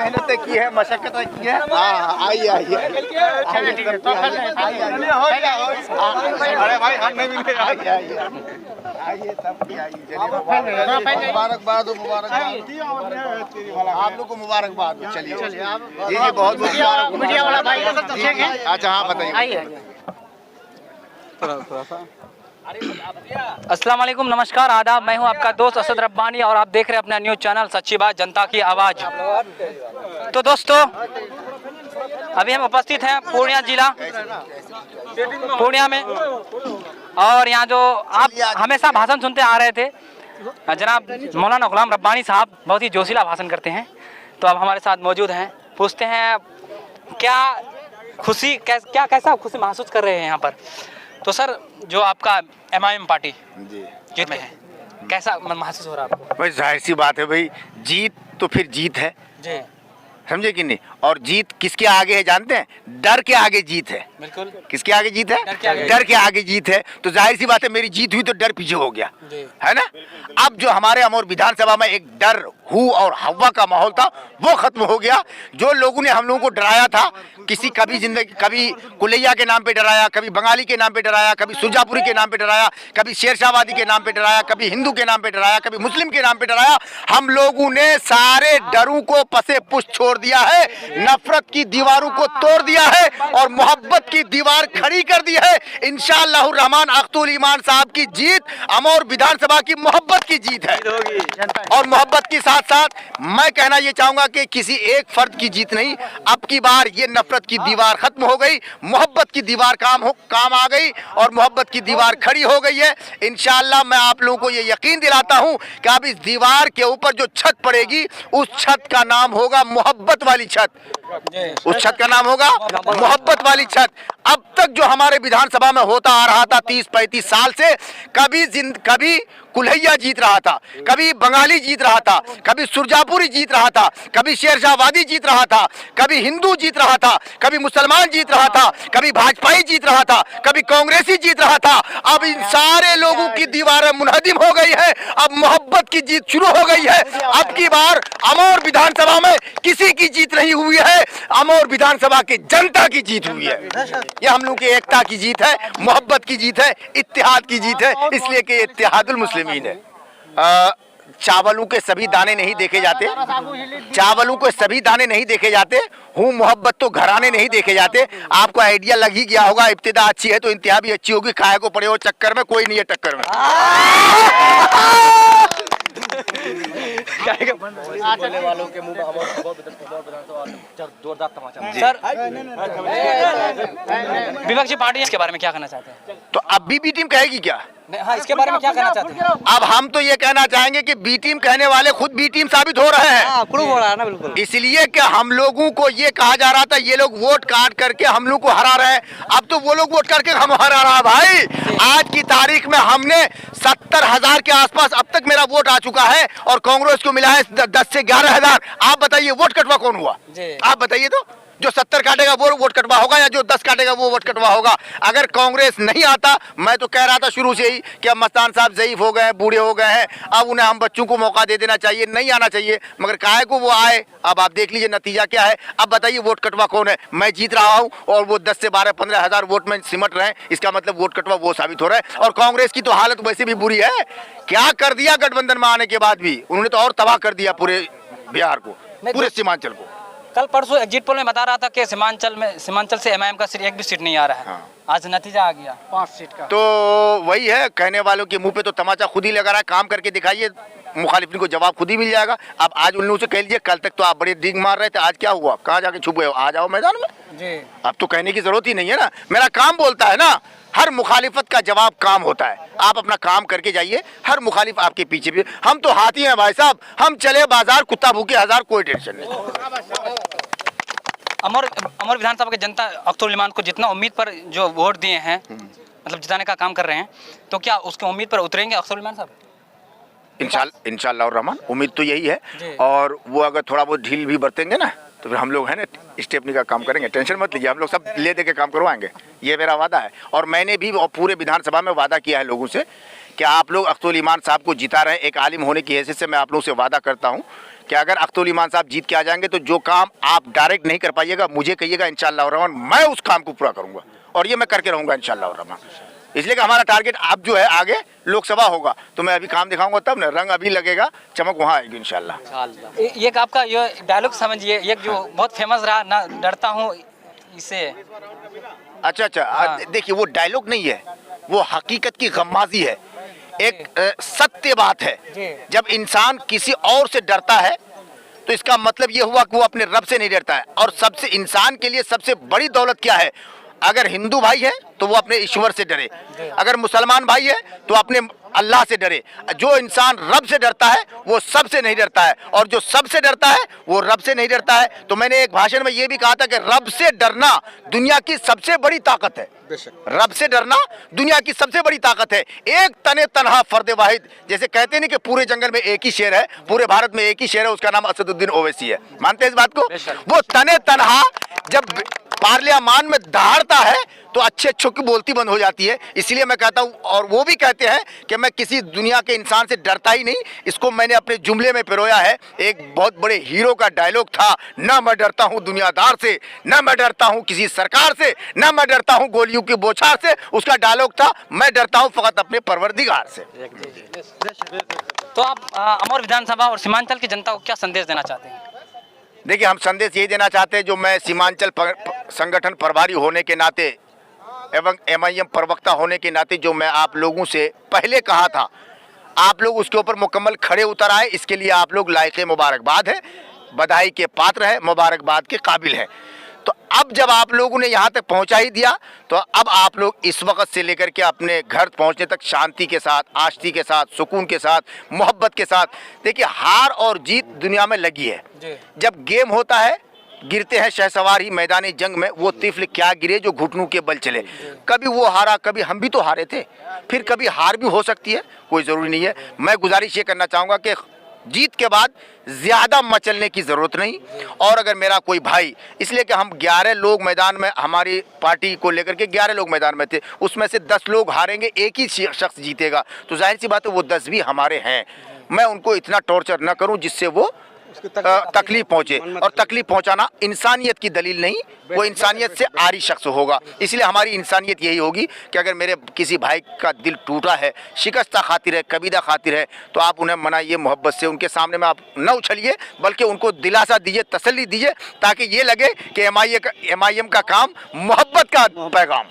मेहनत की है, मशक्कत की है। हाँ आइए आइए, अरे भाई हम नहीं मिले, आइए आइए आइए सबकी आइए। मुबारकबाद हो, मुबारकबाद आप लोग को, मुबारकबाद। चलिए जी जी, बहुत मीडिया वाला भाई। अच्छा हाँ बताइए। अस्सलाम वालेकुम, नमस्कार, आदाब। मैं हूं आपका दोस्त असद रब्बानी और आप देख रहे हैं अपना न्यूज़ चैनल सच्ची बात जनता की आवाज़। तो दोस्तों, अभी हम उपस्थित हैं पूर्णिया जिला पूर्णिया में, और यहाँ जो आप हमेशा भाषण सुनते आ रहे थे, जनाब मौलाना गुलाम रब्बानी साहब बहुत ही जोशीला भाषण करते हैं। तो अब हमारे साथ मौजूद हैं, पूछते हैं क्या खुशी, क्या कैसा खुशी महसूस कर रहे हैं यहाँ पर। तो सर, जो आपका MIM पार्टी जीत में है, कैसा महसूस हो रहा है आपको? भाई जाहिर सी बात है भाई, जीत तो फिर जीत है जी, समझे कि नहीं। और जीत किसके आगे है जानते हैं? डर के आगे जीत है। बिल्कुल। किसके आगे जीत है? डर के आगे जीत है। तो जाहिर सी बात है, मेरी जीत हुई तो डर पीछे हो गया, है ना। अब जो हमारे अमोर विधानसभा में एक डर हु और हवा का माहौल था, वो खत्म हो गया। जो लोगों ने हम लोगों को डराया था, किसी कभी जिंदगी, कभी कुलैया के नाम पे डराया, कभी बंगाली के नाम पे डराया, कभी सुरजापुरी के नाम पे डराया, कभी शेरशाहवादी के नाम पे डराया, कभी हिंदू के नाम पे डराया, कभी मुस्लिम के नाम पे डराया। हम लोगों ने सारे डरों को पसे पुष्ट छोड़ दिया है, नफरत की दीवारों को तोड़ दिया है और मोहब्बत की दीवार खड़ी कर दी है। इंशाअल्लाह रहमान अख्तुल ईमान साहब की जीत अमोर विधानसभा की मोहब्बत की जीत है। और मोहब्बत के साथ साथ मैं कहना ये चाहूंगा कि किसी एक फर्द की जीत नहीं, अब की बार ये नफरत की दीवार खत्म हो गई, मोहब्बत की दीवार काम आ गई और मोहब्बत की दीवार खड़ी हो गई है। इंशाअल्लाह मैं आप लोगों को ये यकीन दिलाता हूं कि अब इस दीवार के ऊपर जो छत पड़ेगी, उस छत का नाम होगा मोहब्बत वाली छत। उस छत का नाम होगा मोहब्बत वाली छत। अब तक जो हमारे विधानसभा में होता आ रहा था 30-35 साल से, कभी कुल्हैया जीत रहा था, कभी बंगाली जीत रहा था, कभी सुरजापुरी जीत रहा था, कभी शेरशाहवादी जीत रहा था, कभी हिंदू जीत रहा था, कभी मुसलमान जीत रहा था, कभी भाजपाई जीत रहा था, कभी कांग्रेसी जीत रहा था। अब इन सारे लोगों की दीवारें मुनहदिम हो गई है, अब मोहब्बत की जीत शुरू हो गई है। अब की बार अमोर विधानसभा में किसी की जीत नहीं हुई है, अमोर विधानसभा की जनता की जीत हुई है। यह हम लोग की एकता की जीत है, मोहब्बत की जीत है, इत्तेहाद की जीत है, इसलिए कि इत्तेहादुल मुस्लिमीन है। चावलों के सभी दाने नहीं देखे जाते, चावलों के सभी दाने नहीं देखे जाते, हूँ मोहब्बत तो घराने नहीं देखे जाते। आपको आइडिया लग ही गया होगा, इब्तिदा अच्छी है तो इंतहा भी अच्छी होगी। खाए को पड़े हो चक्कर में, कोई नहीं है टक्कर में। बोलने वालों के मुंह जोरदार तमाचा। सर, विपक्षी पार्टी इसके बारे में क्या कहना चाहते हैं? तो अब बी टीम कहेगी क्या? हाँ, इसके बारे में क्या कहना चाहते हैं? अब हम तो ये कहना चाहेंगे कि बी टीम कहने वाले खुद बी टीम साबित हो रहे हैं। प्रूव हो रहा है ना, बिल्कुल। इसलिए कि हम लोगों को ये कहा जा रहा था ये लोग वोट काट करके हम लोग को हरा रहे हैं, अब तो वो लोग वोट करके हम हरा रहा है। भाई आज की तारीख में हमने 70,000 के आसपास अब तक मेरा वोट आ चुका है और कांग्रेस को मिला है 10 से 11,000। आप बताइए वोट कटवा कौन हुआ? आप बताइए तो। जो 70 काटेगा वो वोट कटवा होगा या जो 10 काटेगा वो वोट कटवा होगा? अगर कांग्रेस नहीं आता, मैं तो कह रहा था शुरू से ही कि अब मस्तान साहब ज़ईफ हो गए हैं, बूढ़े हो गए हैं, अब उन्हें हम बच्चों को मौका दे देना चाहिए, नहीं आना चाहिए, मगर काहे को वो आए। अब आप देख लीजिए नतीजा क्या है। अब बताइए वोट कटवा कौन है? मैं जीत रहा हूँ और वो 10 से 12-15 हज़ार वोट में सिमट रहे हैं, इसका मतलब वोट कटवा वो साबित हो रहा है। और कांग्रेस की तो हालत वैसे भी बुरी है, क्या कर दिया गठबंधन में आने के बाद भी, उन्होंने तो और तबाह कर दिया पूरे बिहार को, पूरे सीमांचल को। कल परसों एग्जिट पोल में बता रहा था कि सीमांचल से MIM का सिर्फ एक भी सीट नहीं आ रहा है। हाँ। आज नतीजा आ गया 5 सीट का। तो वही है, कहने वालों के मुंह पे तो तमाचा खुद ही लगा रहा है। काम करके दिखाइए, मुखालिफिन को जवाब खुद ही मिल जाएगा। अब आज उन लोगों से कह लीजिए, कल तक तो आप बड़े डिग मार रहे थे, आज क्या हुआ? कहाँ जाके छुप गए? आ जाओ मैदान में जी। अब तो कहने की जरूरत ही नहीं है ना, मेरा काम बोलता है ना। हर मुखालिफत का जवाब काम होता है, आप अपना काम करके जाइए, हर मुखालिफ आपके पीछे भी। हम तो हाथी हैं भाई साहब, हम चले बाजार कुत्ता भूखे हजार, कोई टेंशन नहीं। अमर विधानसभा की जनता अख्तुल ईमान को जितना उम्मीद पर जो वोट दिए हैं, मतलब जिताने का काम कर रहे हैं, तो क्या उसके उम्मीद पर उतरेंगे अख्तुल ईमान साहब? इंशाअल्लाह रहमान, उम्मीद तो यही है। और वो अगर थोड़ा बहुत ढील भी बरतेंगे ना, तो फिर हम लोग है ना स्टेपनी का काम करेंगे। टेंशन मत लीजिए, हम लोग सब ले दे के काम करवाएंगे, ये मेरा वादा है। और मैंने भी पूरे विधानसभा में वादा किया है लोगों से कि आप लोग अख्तुल ईमान साहब को जिता रहे हैं। एक आलिम होने की हैसियत से मैं आप लोगों से वादा करता हूँ कि अगर अख्तरुल ईमान साहब जीत के आ जाएंगे तो जो काम आप डायरेक्ट नहीं कर पाइएगा मुझे कहिएगा, इंशाअल्लाह रहमान मैं उस काम को पूरा करूंगा और ये मैं करके रहूंगा इंशाअल्लाह रहमान। इसलिए कि हमारा टारगेट अब जो है आगे लोकसभा होगा तो मैं अभी काम दिखाऊंगा तब ना रंग अभी लगेगा, चमक वहाँ आएगी इंशाअल्लाह। एक आपका ये डायलॉग समझिए, एक जो बहुत फेमस रहा, ना डरता हूँ इससे। अच्छा, देखिए वो डायलॉग नहीं है, वो हकीकत की गम्माजी है, एक सत्य बात है। जब इंसान किसी और से डरता है तो इसका मतलब ये हुआ कि वो अपने रब से नहीं डरता है। और सबसे इंसान के लिए सबसे बड़ी दौलत क्या है? अगर हिंदू भाई है तो वो अपने ईश्वर से डरे, अगर मुसलमान भाई है तो अपने अल्लाह से डरे। जो इंसान रब से डरता है वो सबसे नहीं डरता है, और जो सबसे डरता है वो रब से नहीं डरता है। तो मैंने एक भाषण में ये भी कहा था कि रब से डरना दुनिया की सबसे बड़ी ताकत है। रब से डरना दुनिया की सबसे बड़ी ताकत है। एक तने तनहा फर्द वाहिद, जैसे कहते नहीं कि पूरे जंगल में एक ही शेर है, पूरे भारत में एक ही शेर है, उसका नाम असदुद्दीन ओवैसी है। मानते हैं इस बात को? वो तने तनहा जब पार्लियामान में दहाड़ता है तो अच्छे अच्छों की बोलती बंद हो जाती है। इसलिए मैं कहता हूँ, और वो भी कहते हैं कि मैं किसी दुनिया के इंसान से डरता ही नहीं। इसको मैंने अपने जुमले में पिरोया है। एक बहुत बड़े हीरो का डायलॉग था, ना मैं डरता हूँ दुनियादार से, ना मैं डरता हूँ किसी सरकार से, ना मैं डरता हूँ गोलियों की बौछार से। उसका डायलॉग था, मैं डरता हूँ फकत अपने परवरदिगार से। तो आप अमर विधानसभा और सीमांचल की जनता को क्या संदेश देना चाहते हैं? देखिए, हम संदेश यही देना चाहते हैं, जो मैं सीमांचल संगठन प्रभारी होने के नाते एवं MIM प्रवक्ता होने के नाते जो मैं आप लोगों से पहले कहा था, आप लोग उसके ऊपर मुकम्मल खड़े उतर आए। इसके लिए आप लोग लायक मुबारकबाद है, बधाई के पात्र है, मुबारकबाद के काबिल है। तो अब जब आप लोगों ने यहाँ तक पहुँचा ही दिया तो अब आप लोग इस वक्त से लेकर के अपने घर पहुँचने तक शांति के साथ, आस्ती के साथ, सुकून के साथ, मोहब्बत के साथ। देखिए, हार और जीत दुनिया में लगी है। जब गेम होता है, गिरते हैं शहसवार ही मैदानी जंग में, वो तिफल क्या गिरे जो घुटनों के बल चले। कभी वो हारा, कभी हम भी तो हारे थे, फिर कभी हार भी हो सकती है, कोई ज़रूरी नहीं है। मैं गुजारिश ये करना चाहूँगा कि जीत के बाद ज़्यादा मचलने की ज़रूरत नहीं। और अगर मेरा कोई भाई, इसलिए कि हम 11 लोग मैदान में, हमारी पार्टी को लेकर के 11 लोग मैदान में थे, उसमें से 10 लोग हारेंगे, एक ही शख्स जीतेगा, तो जाहिर सी बात है वो 10 भी हमारे हैं। मैं उनको इतना टॉर्चर न करूं जिससे वो तकलीफ पहुंचे, और तकलीफ पहुंचाना इंसानियत की दलील नहीं, वो इंसानियत से आरी शख्स होगा। इसलिए हमारी इंसानियत यही होगी कि अगर मेरे किसी भाई का दिल टूटा है, शिकस्ता खातिर है, कबीदा खातिर है, तो आप उन्हें मनाइए मोहब्बत से, उनके सामने में आप न उछलिए, बल्कि उनको दिलासा दीजिए, तसल्ली दीजिए, ताकि ये लगे कि MIM का काम मोहब्बत का पैगाम,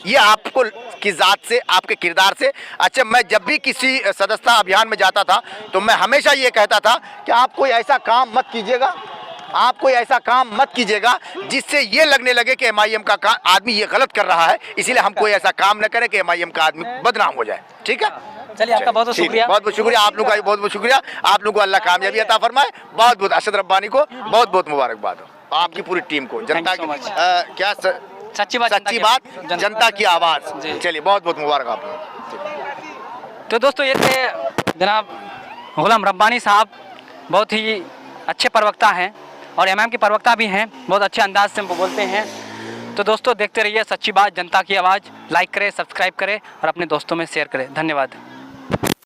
ये आपको की ज़ात से, आपके किरदार से। अच्छा, मैं जब भी किसी सदस्यता अभियान में जाता था तो मैं हमेशा ये कहता था कि आप कोई ऐसा काम मत कीजिएगा, आप कोई ऐसा काम मत कीजिएगा जिससे ये लगने लगे कि MIM का आदमी ये गलत कर रहा है। इसीलिए हम कोई ऐसा काम न करें कि MIM का आदमी बदनाम हो जाए। ठीक है, चलिए, आपका बहुत बहुत शुक्रिया। बहुत बहुत शुक्रिया, आप लोगों का बहुत बहुत शुक्रिया। आप लोगों को अल्लाह कामयाबी अता फरमाए। बहुत बहुत अरशद रब्बानी को बहुत बहुत मुबारकबाद हो, आपकी पूरी टीम को, जनता की क्या सच्ची बात जनता की आवाज़। चलिए, बहुत बहुत मुबारक आप लोग। तो दोस्तों, ये थे जनाब गुलाम रब्बानी साहब, बहुत ही अच्छे प्रवक्ता हैं और MIM के प्रवक्ता भी हैं, बहुत अच्छे अंदाज से वो बोलते हैं। तो दोस्तों, देखते रहिए सच्ची बात जनता की आवाज़। लाइक करें, सब्सक्राइब करें और अपने दोस्तों में शेयर करें। धन्यवाद।